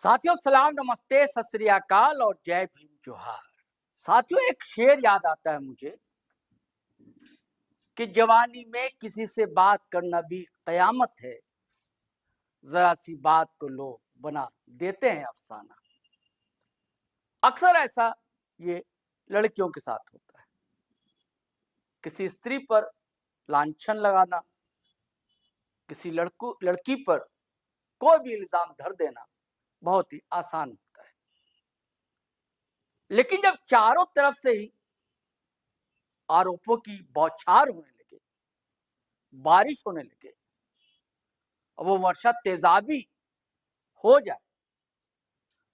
साथियों सलाम नमस्ते सत श्री अकाल और जय भीम जोहार। साथियों एक शेर याद आता है मुझे कि जवानी में किसी से बात करना भी कयामत है, जरा सी बात को लोग बना देते हैं अफसाना। अक्सर ऐसा ये लड़कियों के साथ होता है, किसी स्त्री पर लांछन लगाना, किसी लड़की पर कोई भी इल्जाम धर देना बहुत ही आसान होता है। लेकिन जब चारों तरफ से ही आरोपों की बौछार होने लगे, बारिश होने लगे और वो वर्षा तेजाबी हो जाए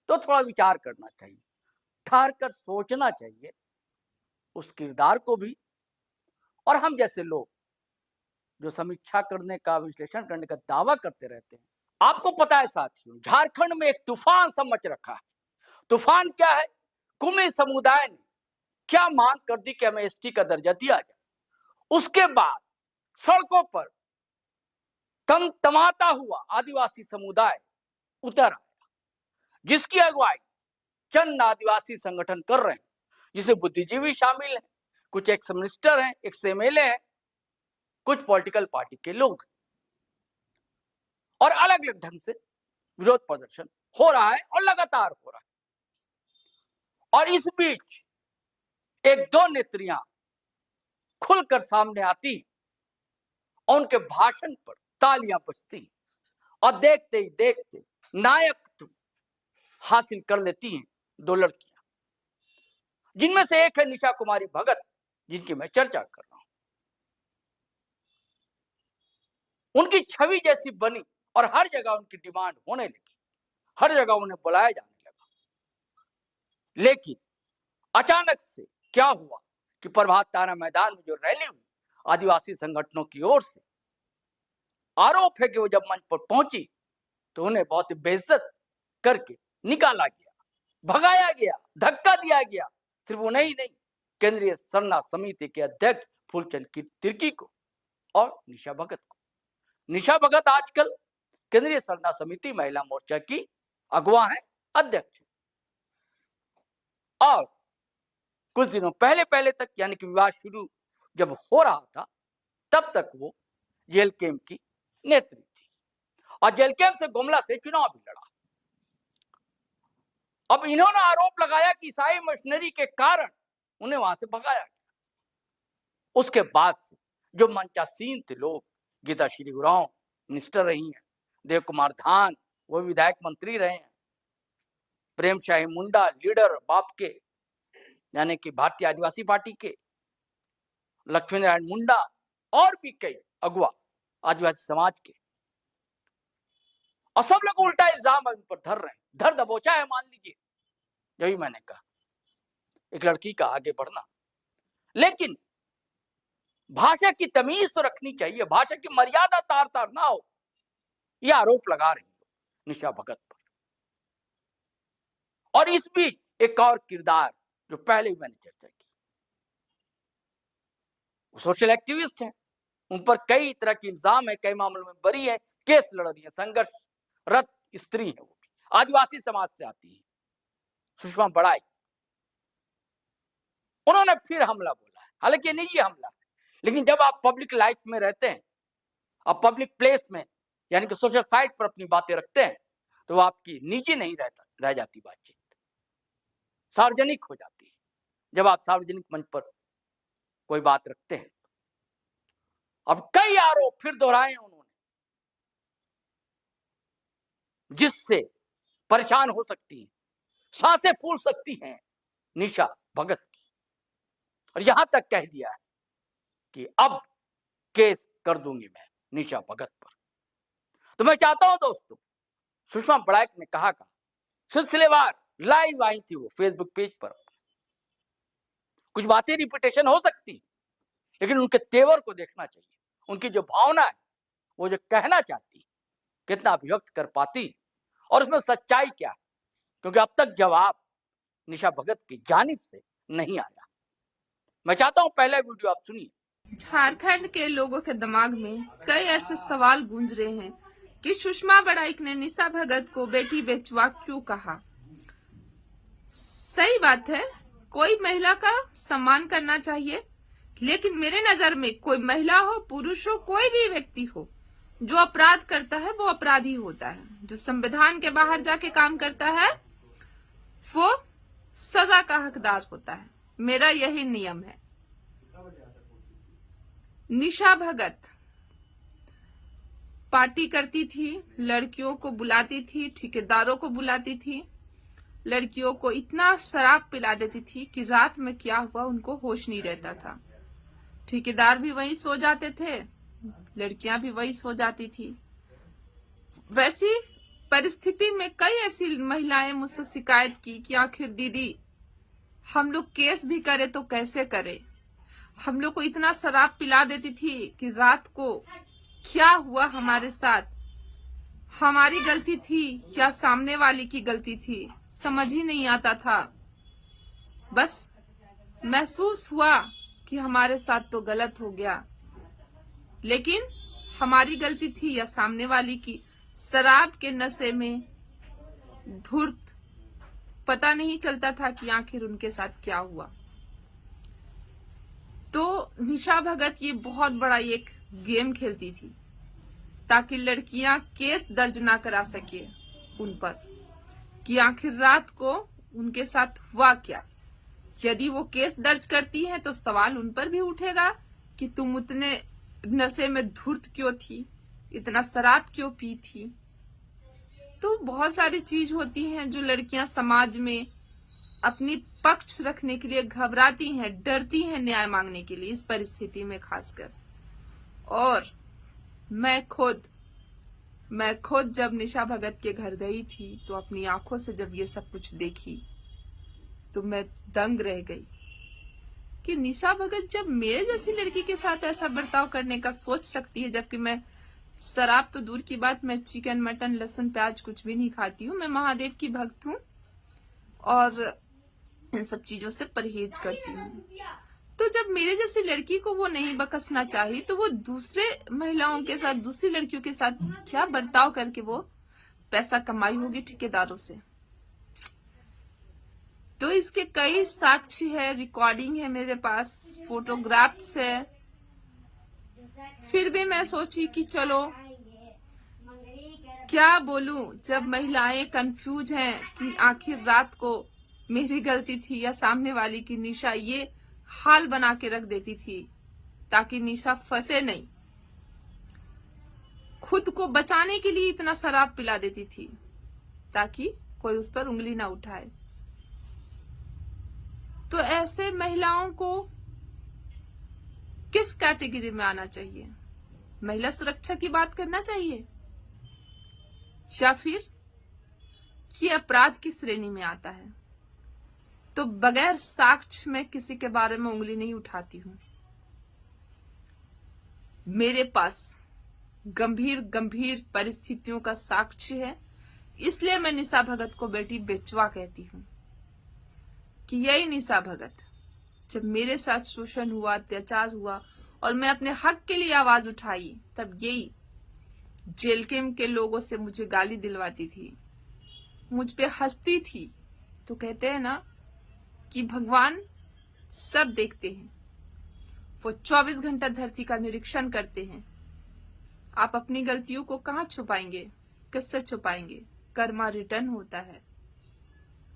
तो थोड़ा विचार करना चाहिए, ठहर कर सोचना चाहिए उस किरदार को भी और हम जैसे लोग जो समीक्षा करने का, विश्लेषण करने का दावा करते रहते हैं। आपको पता है साथियों, झारखंड में एक तूफान सा मच रखा है। तूफान क्या है? कुमी समुदाय ने क्या मांग कर दी कि हमें एसटी का दर्जा दिया जाए। उसके बाद सड़कों पर तमतमाता हुआ आदिवासी समुदाय उतर आया, जिसकी अगुवाई चंद आदिवासी संगठन कर रहे हैं, जिसे बुद्धिजीवी शामिल हैं, कुछ एक्स मिनिस्टर हैं, एक्स एमएलए हैं, कुछ पॉलिटिकल पार्टी के लोग, और अलग अलग ढंग से विरोध प्रदर्शन हो रहा है और लगातार हो रहा है। और इस बीच एक दो नेत्रियां खुलकर सामने आती और उनके भाषण पर तालियां बजती और देखते ही देखते नायक हासिल कर लेती हैं दो लड़कियां, जिनमें से एक है निशा कुमारी भगत, जिनकी मैं चर्चा कर रहा हूं। उनकी छवि जैसी बनी और हर जगह उनकी डिमांड होने लगी, हर जगह उन्हें बुलाया जाने लगा। लेकिन अचानक से क्या हुआ कि प्रभात तारा मैदान में जो रैली हुई आदिवासी संगठनों की ओर से, आरोप है कि वो जब मंच पर पहुंची तो उन्हें बहुत ही बेइज्जत करके निकाला गया, भगाया गया, धक्का दिया गया। सिर्फ उन्हें ही नहीं, केंद्रीय सरना समिति के अध्यक्ष फूलचंद तिर्की को और निशा भगत को। निशा भगत आजकल केंद्रीय सरना समिति महिला मोर्चा की अगुवा है, अध्यक्ष। और कुछ दिनों पहले तक, यानी कि विवाद शुरू जब हो रहा था, तब तक वो जेल कैंप की नेत्री थी और जेल कैंप से गुमला से चुनाव भी लड़ा। अब इन्होंने आरोप लगाया कि ईसाई मशीनरी के कारण उन्हें वहां से भगाया गया। उसके बाद से जो मंचासीन थे लोग, गीता श्री उरांव मिनिस्टर रही हैं, देव कुमार धान वो विधायक मंत्री रहे हैं, प्रेम शाही मुंडा लीडर बाप के यानी कि भारतीय आदिवासी पार्टी के, लक्ष्मी नारायण मुंडा और भी कई अगुआ आदिवासी समाज के, और सब लोग उल्टा इल्जाम उन पर धर रहे हैं, धर दबोचा है। मान लीजिए, जब मैंने कहा एक लड़की का आगे बढ़ना, लेकिन भाषा की तमीज तो रखनी चाहिए, भाषा की मर्यादा तार तार ना हो, यह आरोप लगा रही निशा भगत पर। और इस बीच एक और किरदार जो पहले भी मैंने चर्चा की, वो सोशल एक्टिविस्ट हैं, उन पर कई तरह के इल्जाम है, कई मामलों में बरी है, केस लड़ रही है, संघर्षरत स्त्री है, वो भी आदिवासी समाज से आती है, सुषमा बड़ाई। उन्होंने फिर हमला बोला है, हालांकि निजी हमला है, लेकिन जब आप पब्लिक लाइफ में रहते हैं, आप पब्लिक प्लेस में यानी कि सोशल साइट पर अपनी बातें रखते हैं, तो आपकी निजी नहीं रह जाती, बातचीत सार्वजनिक हो जाती है। जब आप सार्वजनिक मंच पर कोई बात रखते हैं, अब कई आरोप फिर दोहराए उन्होंने, जिससे परेशान हो सकती है, सांसें फूल सकती हैं निशा भगत की। और यहां तक कह दिया है कि अब केस कर दूंगी मैं निशा भगत पर। तो मैं चाहता हूं दोस्तों, सुषमा बड़ाई ने कहा सिलसिलेवार लाइव आई थी वो फेसबुक पेज पर, कुछ बातें रिपीटेशन हो सकती, लेकिन उनके तेवर को देखना चाहिए, उनकी जो भावना है, वो जो कहना चाहती, कितना अभिव्यक्त कर पाती और उसमें सच्चाई क्या है, क्योंकि अब तक जवाब निशा भगत की जानिब से नहीं आया। मैं चाहता हूं पहला वीडियो आप सुनिए। झारखंड के लोगों के दिमाग में कई ऐसे सवाल गूंज रहे हैं कि सुषमा बड़ाइक ने निशा भगत को बेटी बेचवा क्यों कहा। सही बात है, कोई महिला का सम्मान करना चाहिए, लेकिन मेरे नजर में कोई महिला हो, पुरुष हो, कोई भी व्यक्ति हो, जो अपराध करता है वो अपराधी होता है। जो संविधान के बाहर जाके काम करता है वो सजा का हकदार होता है। मेरा यही नियम है। निशा भगत पार्टी करती थी, लड़कियों को बुलाती थी, ठेकेदारों को बुलाती थी, लड़कियों को इतना शराब पिला देती थी कि रात में क्या हुआ उनको होश नहीं रहता था। ठेकेदार भी वहीं सो जाते थे, लड़कियां भी वहीं सो जाती थी। वैसी परिस्थिति में कई ऐसी महिलाएं मुझसे शिकायत की कि आखिर दीदी हम लोग केस भी करे तो कैसे करे, हम लोग को इतना शराब पिला देती थी कि रात को क्या हुआ हमारे साथ, हमारी गलती थी या सामने वाली की गलती थी, समझ ही नहीं आता था। बस महसूस हुआ कि हमारे साथ तो गलत हो गया, लेकिन हमारी गलती थी या सामने वाली की। शराब के नशे में धूर्त पता नहीं चलता था कि आखिर उनके साथ क्या हुआ। तो निशा भगत ये बहुत बड़ा एक गेम खेलती थी ताकि लड़कियां केस दर्ज ना करा सके उन पर कि आखिर रात को उनके साथ हुआ क्या। यदि वो केस दर्ज करती हैं तो सवाल उन पर भी उठेगा कि तुम उतने नशे में धूर्त क्यों थी, इतना शराब क्यों पी थी। तो बहुत सारी चीज होती हैं जो लड़कियां समाज में अपनी पक्ष रखने के लिए घबराती हैं, डरती हैं न्याय मांगने के लिए, इस परिस्थिति में खासकर। और मैं खुद जब निशा भगत के घर गई थी तो अपनी आंखों से जब ये सब कुछ देखी तो मैं दंग रह गई कि निशा भगत जब मेरे जैसी लड़की के साथ ऐसा बर्ताव करने का सोच सकती है, जबकि मैं शराब तो दूर की बात, मैं चिकन मटन लहसुन प्याज कुछ भी नहीं खाती हूँ, मैं महादेव की भक्त हूँ और इन सब चीजों से परहेज करती हूँ। तो जब मेरे जैसी लड़की को वो नहीं बकसना चाहिए तो वो दूसरे महिलाओं के साथ, दूसरी लड़कियों के साथ क्या बर्ताव करके वो पैसा कमाई होगी ठेकेदारों से। तो इसके कई साक्ष्य है, रिकॉर्डिंग है मेरे पास, फोटोग्राफ्स है। फिर भी मैं सोची कि चलो क्या बोलूं, जब महिलाएं कंफ्यूज हैं कि आखिर रात को मेरी गलती थी या सामने वाली की। निशा ये हाल बना के रख देती थी ताकि निशा फंसे नहीं, खुद को बचाने के लिए इतना शराब पिला देती थी ताकि कोई उस पर उंगली ना उठाए। तो ऐसे महिलाओं को किस कैटेगरी में आना चाहिए? महिला सुरक्षा की बात करना चाहिए या फिर ये अपराध की श्रेणी में आता है? तो बगैर साक्ष्य में किसी के बारे में उंगली नहीं उठाती हूं। मेरे पास गंभीर परिस्थितियों का साक्ष्य है, इसलिए मैं निशा भगत को बेटी बेचवा कहती हूं कि यही निशा भगत जब मेरे साथ शोषण हुआ, अत्याचार हुआ और मैं अपने हक के लिए आवाज उठाई, तब यही जेल के लोगों से मुझे गाली दिलवाती थी, मुझ पे हंसती थी। तो कहते हैं ना कि भगवान सब देखते हैं, वो 24 घंटा धरती का निरीक्षण करते हैं। आप अपनी गलतियों को कहाँ छुपाएंगे, किससे छुपाएंगे? कर्मा रिटर्न होता है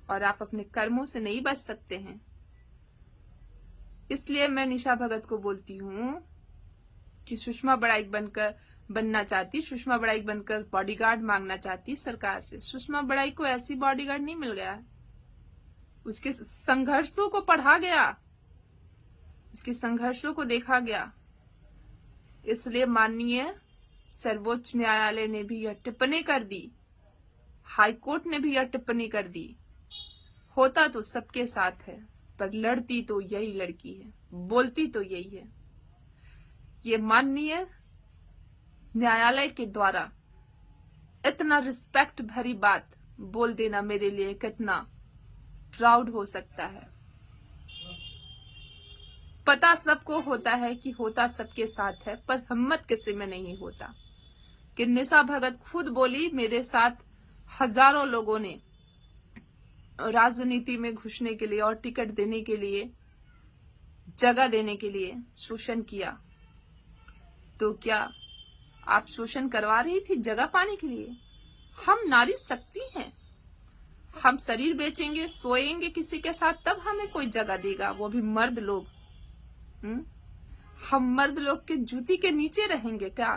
और आप अपने कर्मों से नहीं बच सकते हैं। इसलिए मैं निशा भगत को बोलती हूँ कि सुषमा बड़ाइक बनना चाहती, सुषमा बड़ाइक बनकर बॉडीगार्ड मांगना चाहती सरकार से। सुषमा बड़ाइक को ऐसी बॉडीगार्ड नहीं मिल गया, उसके संघर्षों को पढ़ा गया, उसके संघर्षों को देखा गया। इसलिए माननीय सर्वोच्च न्यायालय ने भी यह टिप्पणी कर दी, हाई कोर्ट ने भी यह टिप्पणी कर दी, होता तो सबके साथ है पर लड़ती तो यही लड़की है, बोलती तो यही है। ये माननीय न्यायालय के द्वारा इतना रिस्पेक्ट भरी बात बोल देना मेरे लिए कितना प्राउड हो सकता है। पता सबको होता है कि होता सबके साथ है, पर हिम्मत किसी में नहीं होता। कि निशा भगत खुद बोली मेरे साथ हजारों लोगों ने राजनीति में घुसने के लिए और टिकट देने के लिए, जगह देने के लिए शोषण किया। तो क्या आप शोषण करवा रही थी जगह पाने के लिए? हम नारी शक्ति हैं। हम शरीर बेचेंगे, सोएंगे किसी के साथ, तब हमें कोई जगह देगा, वो भी मर्द लोग। हम मर्द लोग के जूती के नीचे रहेंगे क्या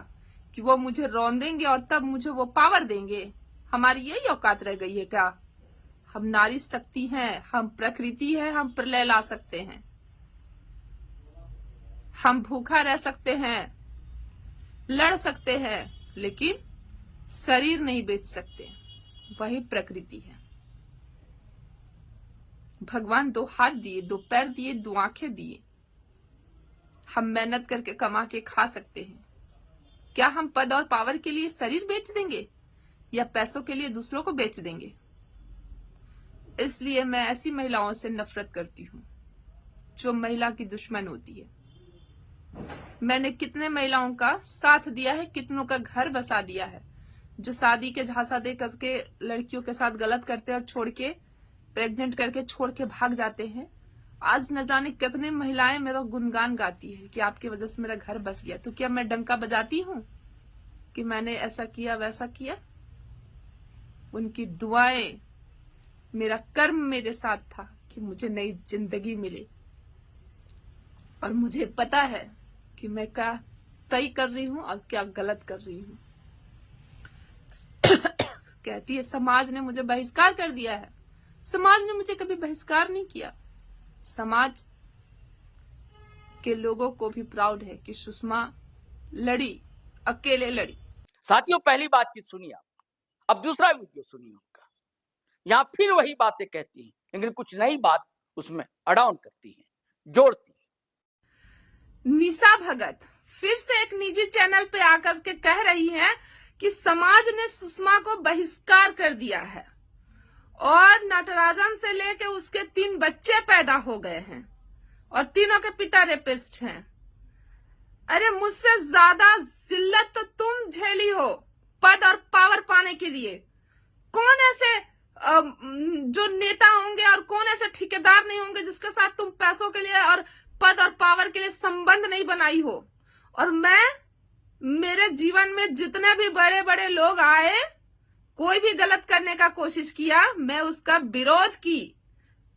कि वो मुझे रौंदेंगे और तब मुझे वो पावर देंगे? हमारी यही औकात रह गई है क्या? हम नारी शक्ति हैं, हम प्रकृति है, हम प्रलय ला सकते हैं, हम भूखा रह सकते हैं, लड़ सकते हैं, लेकिन शरीर नहीं बेच सकते। वही प्रकृति है। भगवान 2 हाथ दिए, 2 पैर दिए, 2 आंखें दिए। हम मेहनत करके कमा के खा सकते हैं। क्या हम पद और पावर के लिए शरीर बेच देंगे या पैसों के लिए दूसरों को बेच देंगे? इसलिए मैं ऐसी महिलाओं से नफरत करती हूँ जो महिला की दुश्मन होती है। मैंने कितने महिलाओं का साथ दिया है, कितनों का घर बसा दिया है, जो शादी के झांसा दे करके लड़कियों के साथ गलत करते और छोड़ के, प्रेग्नेंट करके छोड़ के भाग जाते हैं। आज न जाने कितने महिलाएं मेरा गुणगान गाती है कि आपकी वजह से मेरा घर बस गया। तो क्या मैं डंका बजाती हूँ कि मैंने ऐसा किया वैसा किया? उनकी दुआएं, मेरा कर्म मेरे साथ था कि मुझे नई जिंदगी मिले, और मुझे पता है कि मैं क्या सही कर रही हूं और क्या गलत कर रही हूं। कहती है समाज ने मुझे बहिष्कार कर दिया है। समाज ने मुझे कभी बहिष्कार नहीं किया। समाज के लोगों को भी प्राउड है कि सुषमा लड़ी, अकेले लड़ी। साथियों, पहली बातचीत सुनिए आप, अब दूसरा वीडियो सुनिए उनका। यहाँ फिर वही बातें कहती हैं, लेकिन कुछ नई बात उसमें अडाउन करती है, जोड़ती है। निशा भगत फिर से एक निजी चैनल पे आकर के कह रही है कि समाज ने सुषमा को बहिष्कार कर दिया है और नटराजन से लेके उसके 3 बच्चे पैदा हो गए हैं और तीनों के पिता रेपिस्ट हैं। अरे मुझसे ज्यादा जिल्लत तो तुम झेली हो पद और पावर पाने के लिए। कौन ऐसे जो नेता होंगे और कौन ऐसे ठेकेदार नहीं होंगे जिसके साथ तुम पैसों के लिए और पद और पावर के लिए संबंध नहीं बनाई हो? और मैं, मेरे जीवन में जितने भी बड़े बड़े लोग आए, कोई भी गलत करने का कोशिश किया, मैं उसका विरोध की।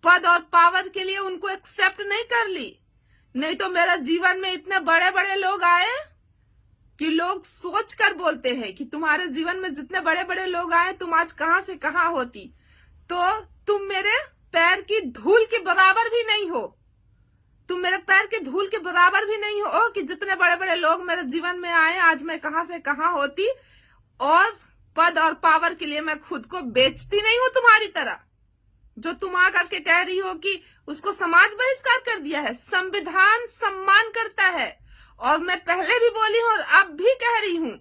पद और पावर के लिए उनको एक्सेप्ट नहीं कर ली। नहीं तो मेरा जीवन में इतने बड़े बड़े लोग आए कि लोग सोच कर बोलते हैं कि तुम्हारे जीवन में जितने बड़े बड़े लोग आए, तुम आज कहां से कहां होती। तो तुम मेरे पैर की धूल के बराबर भी नहीं हो। तुम मेरे पैर की धूल के बराबर भी नहीं हो कि जितने बड़े बड़े लोग मेरे जीवन में आए, आज मैं कहां से कहां होती। और पद और पावर के लिए मैं खुद को बेचती नहीं हूं तुम्हारी तरह, जो तुम आकर के कह रही हो कि उसको समाज बहिष्कार कर दिया है। संविधान सम्मान करता है, और मैं पहले भी बोली हूं और अब भी कह रही हूं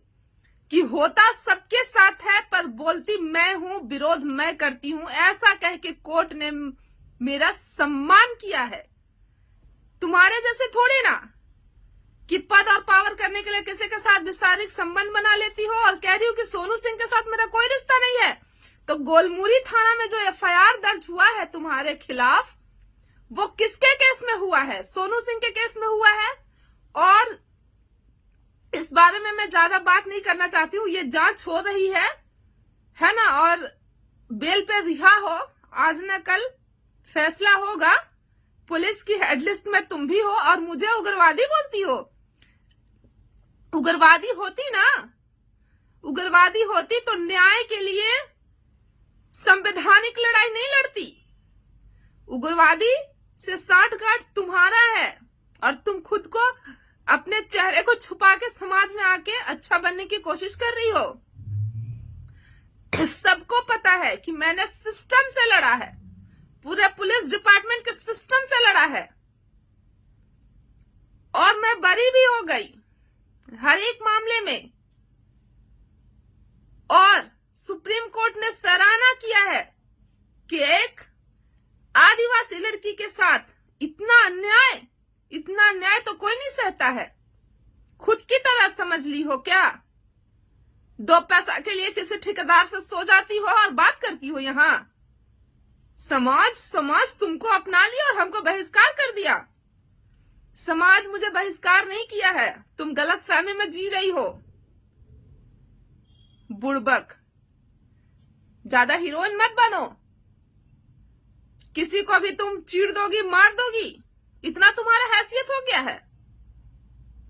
कि होता सबके साथ है पर बोलती मैं हूं, विरोध मैं करती हूं। ऐसा कह के कोर्ट ने मेरा सम्मान किया है। तुम्हारे जैसे थोड़ी ना कि पद और पावर करने के लिए किसी के साथ भी शारीरिक संबंध बना लेती हो और कह रही हो कि सोनू सिंह के साथ मेरा कोई रिश्ता नहीं है। तो गोलमुरी थाना में जो एफआईआर दर्ज हुआ है तुम्हारे खिलाफ, वो किसके केस में हुआ है? सोनू सिंह के केस में हुआ है। और इस बारे में मैं ज्यादा बात नहीं करना चाहती हूँ। ये जांच हो रही है ना, और बेल पे रिहा हो, आज न कल फैसला होगा। पुलिस की हेडलिस्ट में तुम भी हो और मुझे उग्रवादी बोलती हो। उग्रवादी होती ना, उग्रवादी होती तो न्याय के लिए संवैधानिक लड़ाई नहीं लड़ती। उग्रवादी से साठगांठ तुम्हारा है और तुम खुद को, अपने चेहरे को छुपा के समाज में आके अच्छा बनने की कोशिश कर रही हो। सबको पता है कि मैंने सिस्टम से लड़ा है, पूरे पुलिस डिपार्टमेंट के सिस्टम से लड़ा है, और मैं बरी भी हो गई हर एक मामले में। और सुप्रीम कोर्ट ने सराहना किया है कि एक आदिवासी लड़की के साथ इतना अन्याय तो कोई नहीं सहता है। खुद की तरह समझ ली हो क्या? दो पैसा के लिए किसी ठेकेदार से सो जाती हो और बात करती हो यहाँ। समाज तुमको अपना लिया और हमको बहिष्कार कर दिया। समाज मुझे बहिष्कार नहीं किया है, तुम गलत फहमी में जी रही हो। बुड़बक, ज्यादा हीरोइन मत बनो। किसी को भी तुम चीड़ दोगी, मार दोगी, इतना तुम्हारा हैसियत हो गया है।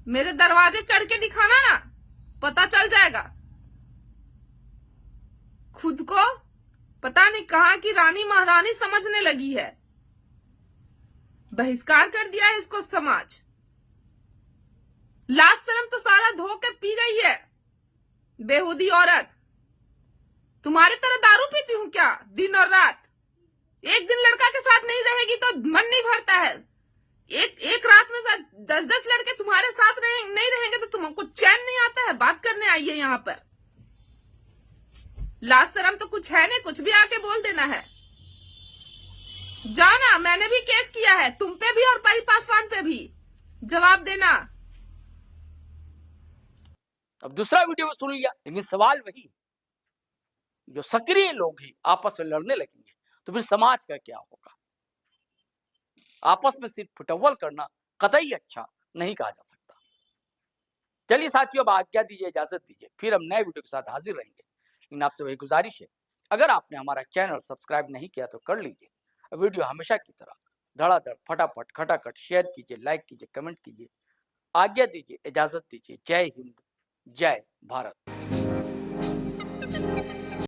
मेरे दरवाजे चढ़ के दिखाना ना, पता चल जाएगा। खुद को पता नहीं कहां की रानी महारानी समझने लगी है। बहिष्कार कर दिया है इसको समाज। लाज शर्म तो सारा धो के पी गई है बेहुदी औरत। तुम्हारी तरह दारू पीती हूं क्या दिन और रात? एक दिन लड़का के साथ नहीं रहेगी तो मन नहीं भरता है। एक रात में 10-10 लड़के तुम्हारे साथ नहीं रहेंगे तो तुमको चैन नहीं आता है। बात करने आई है यहाँ पर। लाज शर्म तो कुछ है नहीं, कुछ भी आके बोल देना है। जाओ ना, मैंने भी केस किया है तुम पे भी और परी पासवान पे भी, जवाब देना। अब दूसरा वीडियो में सुन लिया, लेकिन सवाल वही, जो सक्रिय लोग ही आपस में लड़ने लगेंगे तो फिर समाज का क्या होगा? आपस में सिर्फ फुटबॉल करना कतई अच्छा नहीं कहा जा सकता। चलिए साथियों, अब आज्ञा दीजिए, इजाजत दीजिए, फिर हम नए वीडियो के साथ हाजिर रहेंगे। लेकिन आपसे वही गुजारिश है, अगर आपने हमारा चैनल सब्सक्राइब नहीं किया तो कर लीजिए। वीडियो हमेशा की तरह धड़ाधड़ फटाफट खटाखट शेयर कीजिए, लाइक कीजिए, कमेंट कीजिए। आज्ञा दीजिए, इजाजत दीजिए। जय हिंद, जय भारत।